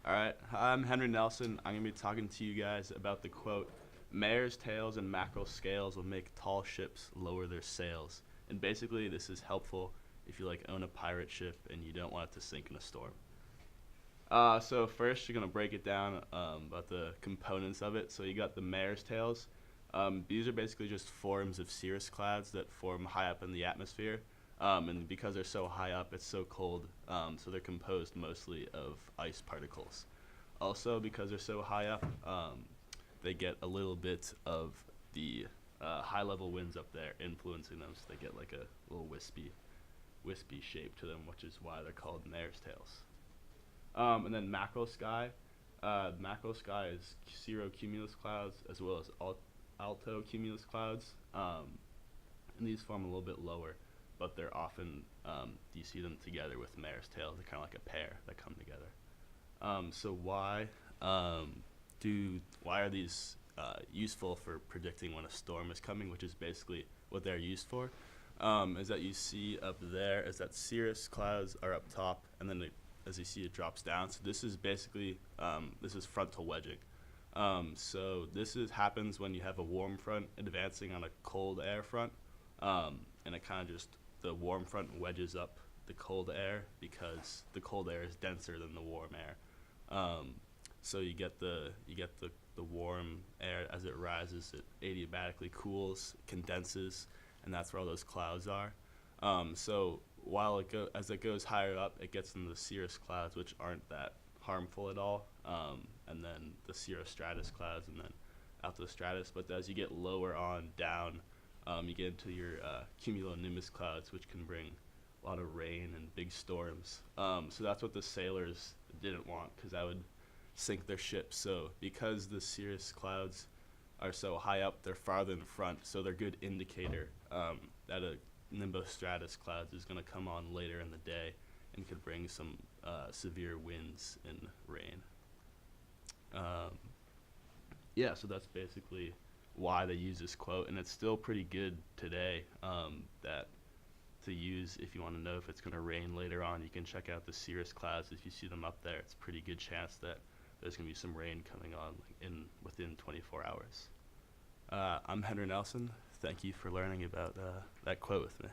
All right, I'm Henry Nelson. I'm going to be talking to you guys about the quote, Mare's tails and mackerel scales will make tall ships lower their sails. And basically, this is helpful if you own a pirate ship and you don't want it to sink in a storm. So first, you're going to break it down about the components of it. So you got the mare's tails. These are basically just forms of cirrus clouds that form high up in the atmosphere. And because they're so high up, it's so cold, so they're composed mostly of ice particles. Also, because they're so high up, they get a little bit of the high-level winds up there influencing them, so they get like a little wispy shape to them, which is why they're called mare's tails. And then mackerel sky. Mackerel sky is cirrocumulus clouds as well as altocumulus clouds, and these form a little bit lower, but they're often, you see them together with mare's tails. They're kind of like a pair that come together. So why are these useful for predicting when a storm is coming, which is basically what they're used for, is that you see up there is that cirrus clouds are up top, and then as you see it drops down. So this is basically, this is frontal wedging. So happens when you have a warm front advancing on a cold air front, and it kind of just, the warm front wedges up the cold air because the cold air is denser than the warm air. So you get the warm air as it rises, it adiabatically cools, condenses, and that's where all those clouds are. So while as it goes higher up, it gets into the cirrus clouds, which aren't that harmful at all, and then the cirrostratus clouds, and then altostratus. But as you get lower on down, you get into your cumulonimbus clouds, which can bring a lot of rain and big storms. So that's what the sailors didn't want, because that would sink their ships. So because the cirrus clouds are so high up, they're farther in front, so they're a good indicator that a nimbostratus clouds is going to come on later in the day and could bring some severe winds and rain. Yeah, so that's basically why they use this quote, and it's still pretty good today, that to use if you want to know if it's going to rain later on. You can check out the cirrus clouds. If you see them up there, it's a pretty good chance that there's going to be some rain coming on within 24 hours. I'm Henry Nelson. Thank you for learning about that quote with me.